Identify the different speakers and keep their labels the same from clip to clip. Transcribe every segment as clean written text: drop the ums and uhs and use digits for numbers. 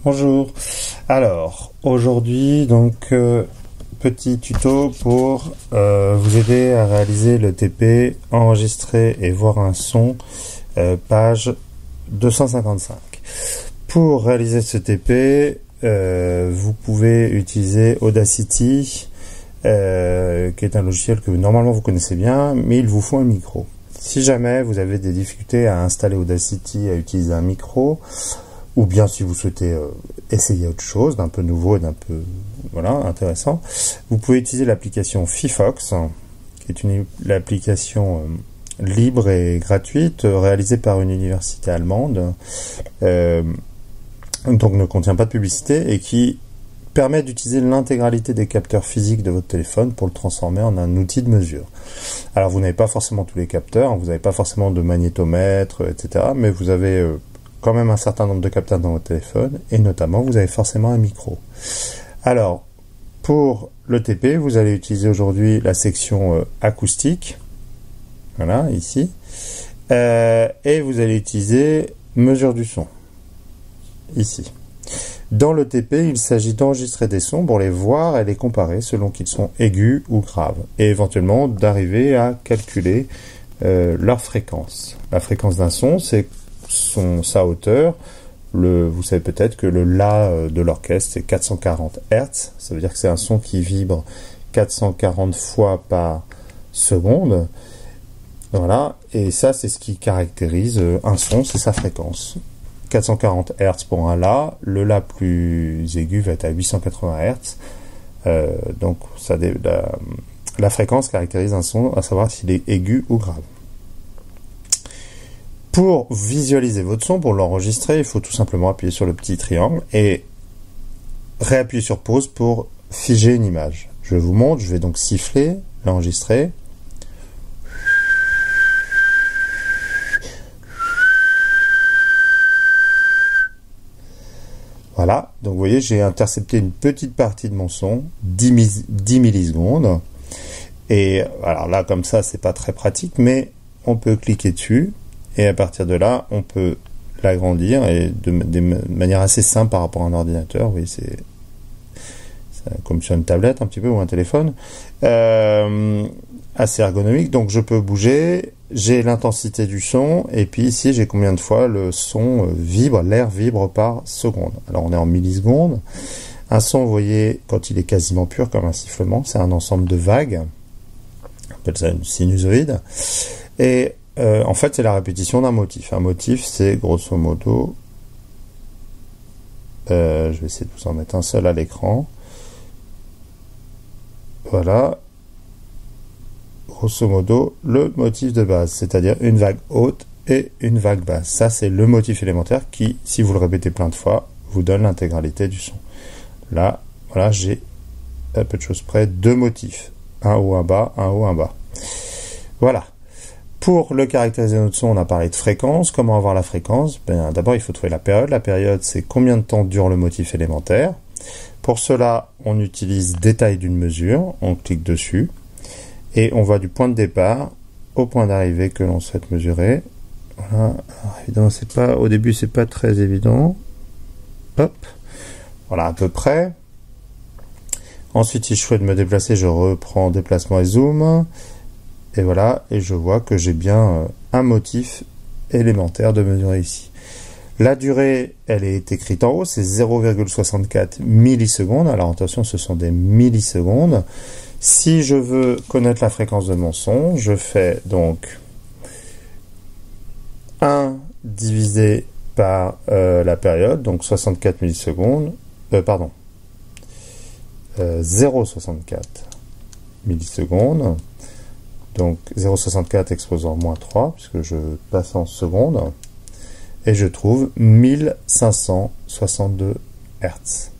Speaker 1: Bonjour. Alors, aujourd'hui, donc, petit tuto pour vous aider à réaliser le TP, enregistrer et voir un son, page 255. Pour réaliser ce TP, vous pouvez utiliser Audacity, qui est un logiciel que normalement vous connaissez bien, mais il vous faut un micro. Si jamais vous avez des difficultés à installer Audacity, à utiliser un micro, ou bien si vous souhaitez essayer autre chose, d'un peu nouveau et d'un peu intéressant, vous pouvez utiliser l'application Fifox, qui est l'application libre et gratuite, réalisée par une université allemande, donc ne contient pas de publicité, et qui permet d'utiliser l'intégralité des capteurs physiques de votre téléphone pour le transformer en un outil de mesure. Alors vous n'avez pas forcément tous les capteurs, vous n'avez pas forcément de magnétomètre, etc., mais vous avez quand même un certain nombre de capteurs dans votre téléphone, et notamment vous avez forcément un micro. Alors, pour le TP, vous allez utiliser aujourd'hui la section acoustique, voilà, ici, et vous allez utiliser mesure du son, ici. Dans le TP, il s'agit d'enregistrer des sons pour les voir et les comparer selon qu'ils sont aigus ou graves, et éventuellement d'arriver à calculer leur fréquence. La fréquence d'un son, c'est sa hauteur. Vous savez peut-être que le La de l'orchestre c'est 440 Hz, ça veut dire que c'est un son qui vibre 440 fois par seconde. Voilà, et ça c'est ce qui caractérise un son, c'est sa fréquence. 440 Hz pour un La, le La plus aigu va être à 880 Hz, donc la fréquence caractérise un son, à savoir s'il est aigu ou grave. Pour visualiser votre son, pour l'enregistrer, il faut tout simplement appuyer sur le petit triangle et réappuyer sur pause pour figer une image. Je vous montre, je vais donc siffler, l'enregistrer. Voilà, donc vous voyez, j'ai intercepté une petite partie de mon son, 10 millisecondes. Et alors là, comme ça, c'est pas très pratique, mais on peut cliquer dessus. Et à partir de là, on peut l'agrandir et de manière assez simple par rapport à un ordinateur. Vous voyez, c'est comme sur une tablette un petit peu ou un téléphone. Assez ergonomique. Donc je peux bouger, j'ai l'intensité du son, et puis ici j'ai combien de fois le son vibre, l'air vibre par seconde. Alors on est en millisecondes. Un son, vous voyez, quand il est quasiment pur comme un sifflement, c'est un ensemble de vagues. On appelle ça une sinusoïde. Et en fait, c'est la répétition d'un motif. Un motif, c'est grosso modo, je vais essayer de vous en mettre un seul à l'écran. Voilà, grosso modo, le motif de base, c'est-à-dire une vague haute et une vague basse. Ça, c'est le motif élémentaire qui, si vous le répétez plein de fois, vous donne l'intégralité du son. Là, voilà, j'ai à peu de choses près deux motifs. Un haut, un bas, un haut, un bas. Voilà. Pour le caractériser notre son, on a parlé de fréquence. Comment avoir la fréquence? D'abord, il faut trouver la période. La période, c'est combien de temps dure le motif élémentaire. Pour cela, on utilise détail d'une mesure. On clique dessus. Et on va du point de départ au point d'arrivée que l'on souhaite mesurer. Voilà. Alors, évidemment, au début, c'est pas très évident. Hop. Voilà, à peu près. Ensuite, si je souhaite me déplacer, je reprends déplacement et zoom. Et voilà, et je vois que j'ai bien un motif élémentaire de mesurer ici. La durée, elle est écrite en haut, c'est 0,64 millisecondes. Alors attention, ce sont des millisecondes. Si je veux connaître la fréquence de mon son, je fais donc 1 divisé par la période, donc 64 millisecondes, 0,64 millisecondes. Donc 0,64 exposant moins 3, puisque je passe en secondes, et je trouve 1562 Hz.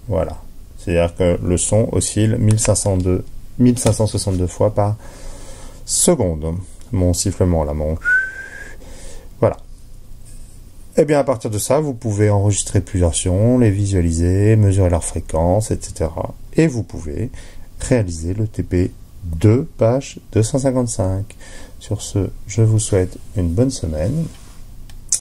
Speaker 1: Voilà. C'est-à-dire que le son oscille 1562 fois par seconde. Mon sifflement là, Voilà. Et bien à partir de ça, vous pouvez enregistrer plusieurs sons, les visualiser, mesurer leur fréquence, etc. Et vous pouvez réaliser le TP 2, page 255. Sur ce, je vous souhaite une bonne semaine